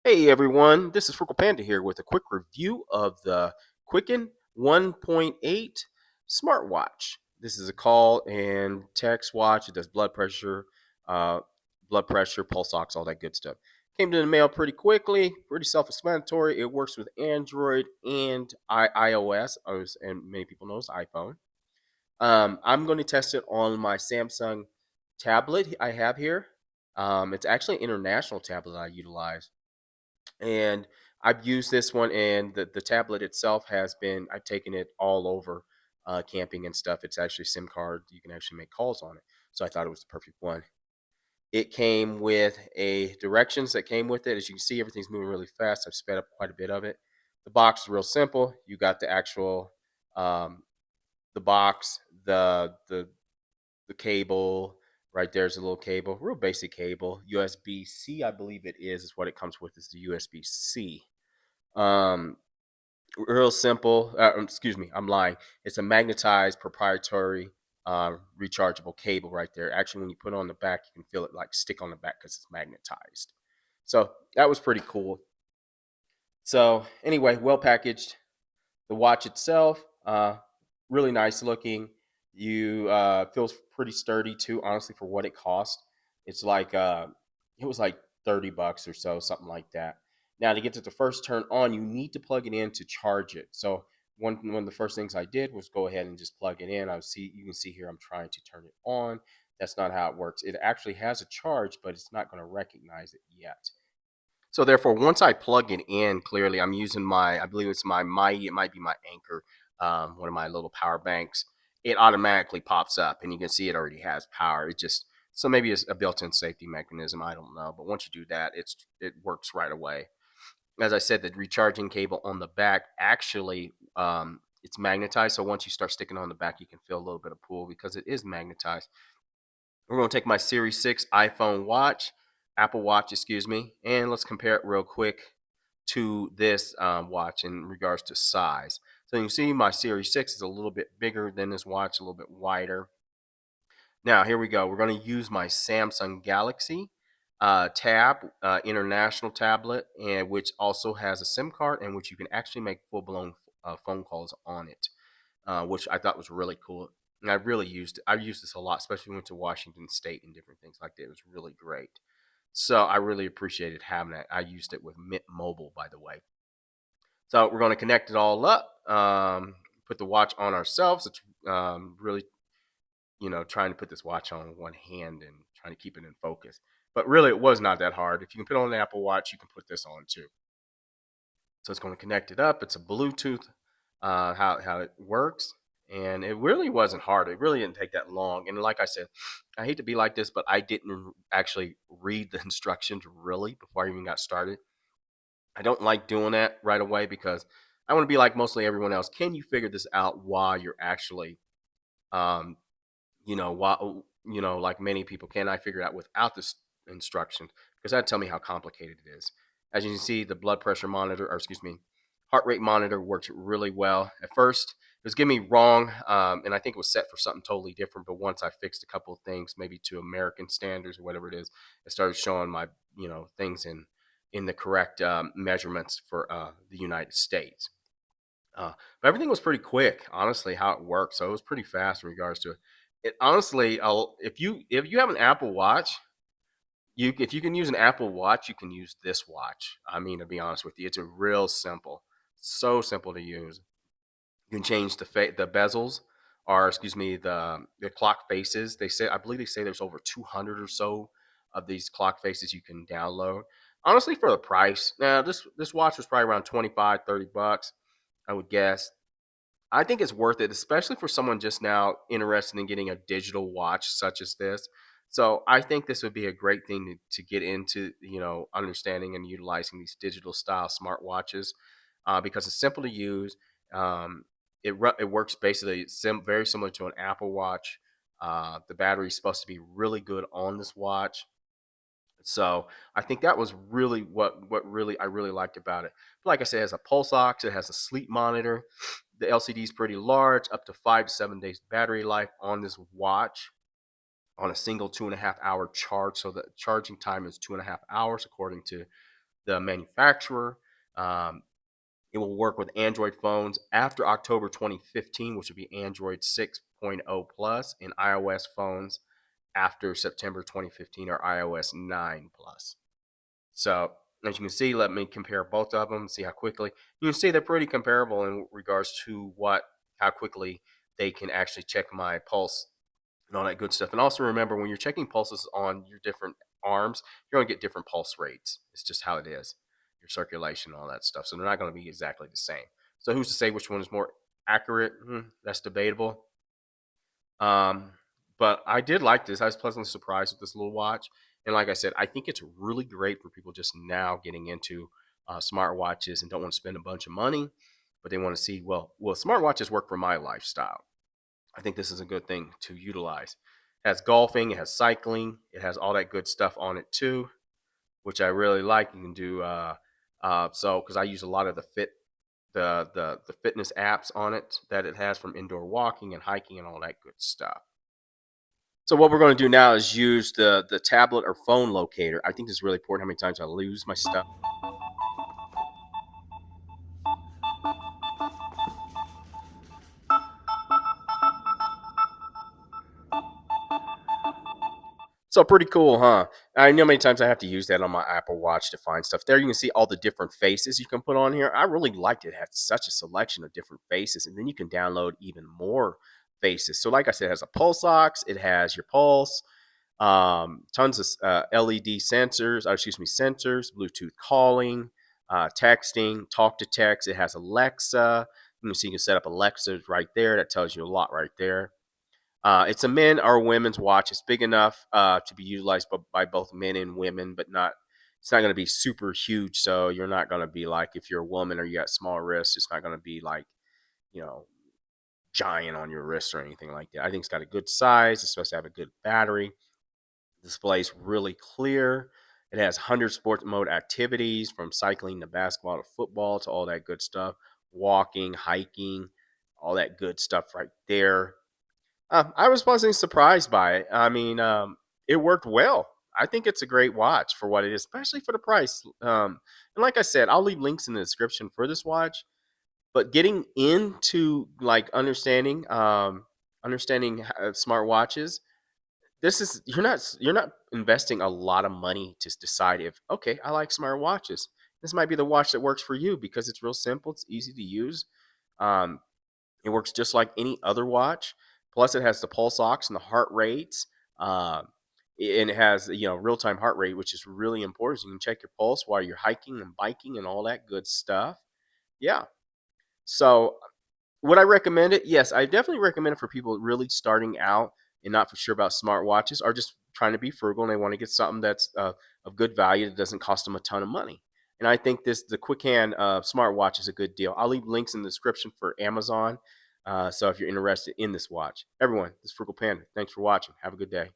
Hey everyone, this is Frugal Panda here with a quick review of the Quicken 1.8 Smartwatch. This is a call and text watch. It does uh, pulse ox, all that good stuff. Came to the mail pretty quickly, pretty self-explanatory. It works with Android and iOS, and many people know it's iPhone. I'm going to test it on my Samsung tablet I have here. It's actually an international tablet I utilize, and I've used this one, and the tablet itself has been, I've taken it all over camping and stuff. It's actually SIM card. You can actually make calls on it. So I thought it was the perfect one. It came with a directions that came with it. As you can see, everything's moving really fast. I've sped up quite a bit of it. The box is real simple. You got the actual um, the box, the cable. Right there's a little cable, real basic cable. USB C, I believe it is what it comes with, is the USB C. Um, Real simple. Excuse me, I'm lying. It's a magnetized proprietary rechargeable cable right there. Actually, when you put it on the back, you can feel it like stick on the back because it's magnetized. So that was pretty cool. So anyway, well packaged. The watch itself, really nice looking. You feels pretty sturdy too, honestly, for what it cost. It's like it was like $30 or so, something like that. Now to get to the first turn on, you need to plug it in to charge it. So one of the first things I did was go ahead and just plug it in. You can see here I'm trying to turn it on. That's not how it works. It actually has a charge, but it's not going to recognize it yet. So therefore, once I plug it in, clearly I'm using I believe it's it might be my Anchor, one of my little power banks. It automatically pops up, and you can see it already has power. So maybe it's a built-in safety mechanism. I don't know, but once you do that, it works right away. As I said, the recharging cable on the back actually it's magnetized. So once you start sticking on the back, you can feel a little bit of pull because it is magnetized. We're going to take my Series 6 Apple Watch, excuse me, and let's compare it real quick to this watch in regards to size. So you can see my Series 6 is a little bit bigger than this watch, a little bit wider. Now, here we go. We're going to use my Samsung Galaxy international tablet, and which also has a SIM card, and which you can actually make full-blown phone calls on it, which I thought was really cool. And I used this a lot, especially when we went to Washington State and different things like that. It was really great. So I really appreciated having it. I used it with Mint Mobile, by the way. So we're going to connect it all up, put the watch on ourselves. It's really, trying to put this watch on one hand and trying to keep it in focus. But really, it was not that hard. If you can put on an Apple Watch, you can put this on too. So it's going to connect it up. It's a Bluetooth, how it works, and it really wasn't hard. It really didn't take that long. And like I said, I hate to be like this, but I didn't actually read the instructions really before I even got started. I don't like doing that right away because I want to be like mostly everyone else. Can you figure this out while you're actually, um, like many people? Can I figure it out without the instructions? Because that tell me how complicated it is. As you can see, the blood pressure monitor, or excuse me, heart rate monitor works really well. At first, it was getting me wrong, and I think it was set for something totally different. But once I fixed a couple of things, maybe to American standards or whatever it is, it started showing my things in the correct measurements for the United States. But everything was pretty quick, honestly, how it worked. So it was pretty fast in regards to it. It honestly, if you have an Apple Watch, if you can use an Apple Watch, you can use this watch. I mean, to be honest with you, it's a real simple, so simple to use. You can change the bezels, or excuse me, the clock faces. I believe they say there's over 200 or so of these clock faces you can download. Honestly, for the price, now this watch was probably around 25, $30, I would guess. I think it's worth it, especially for someone just now interested in getting a digital watch such as this. So I think this would be a great thing to get into, understanding and utilizing these digital style smartwatches, because it's simple to use. Um, it works basically very similar to an Apple Watch. The battery is supposed to be really good on this watch. So I think that was really what really I really liked about it. But like I said, it has a pulse ox, it has a sleep monitor. The LCD is pretty large, up to 5 to 7 days battery life on this watch on a single 2.5 hour charge. So the charging time is 2.5 hours according to the manufacturer. Um, it will work with Android phones after October 2015, which would be Android 6.0 plus, and iOS phones after September 2015 or iOS 9 plus. So as you can see, let me compare both of them, see how quickly. You can see they're pretty comparable in regards to how quickly they can actually check my pulse and all that good stuff. And also remember, when you're checking pulses on your different arms, you're going to get different pulse rates. It's just how it is, your circulation, all that stuff. So they're not going to be exactly the same. So who's to say which one is more accurate? That's debatable. Um, but I did like this. I was pleasantly surprised with this little watch. And like I said, I think it's really great for people just now getting into smartwatches and don't want to spend a bunch of money, but they want to see, well, smartwatches work for my lifestyle. I think this is a good thing to utilize. It has golfing, it has cycling, it has all that good stuff on it too, which I really like. You can do so because I use a lot of the fitness apps on it that it has, from indoor walking and hiking and all that good stuff. So what we're going to do now is use the tablet or phone locator. I think this is really important. How many times I lose my stuff. So pretty cool, huh? I know many times I have to use that on my Apple Watch to find stuff. There you can see all the different faces you can put on here. I really liked it. It has such a selection of different faces, and then you can download even more faces. So like I said, it has a pulse ox, it has your pulse, tons of LED sensors, sensors, Bluetooth calling, texting, talk to text. It has Alexa. So you can set up Alexa right there. That tells you a lot right there. It's a men or women's watch. It's big enough to be utilized by both men and women, but not. It's not going to be super huge, so you're not going to be like, if you're a woman or you got small wrists, it's not going to be like, you know, giant on your wrist or anything like that. I think it's got a good size. It's supposed to have a good battery. The display's really clear. It has 100 sport mode activities, from cycling to basketball to football to all that good stuff. Walking, hiking, all that good stuff right there. I was pleasantly surprised by it. I mean, it worked well. I think it's a great watch for what it is, especially for the price. And like I said, I'll leave links in the description for this watch. But getting into like understanding smart watches, this is you're not investing a lot of money to decide if, okay, I like smart watches. This might be the watch that works for you because it's real simple. It's easy to use. Um, it works just like any other watch. Plus, it has the pulse ox and the heart rates. And it has, real time heart rate, which is really important. So you can check your pulse while you're hiking and biking and all that good stuff. Yeah. So would I recommend it? Yes, I definitely recommend it for people really starting out and not for sure about smartwatches, or just trying to be frugal and they want to get something that's of good value that doesn't cost them a ton of money. And I think the Quican smartwatch is a good deal. I'll leave links in the description for Amazon. So if you're interested in this watch, everyone, this is Frugal Panda. Thanks for watching. Have a good day.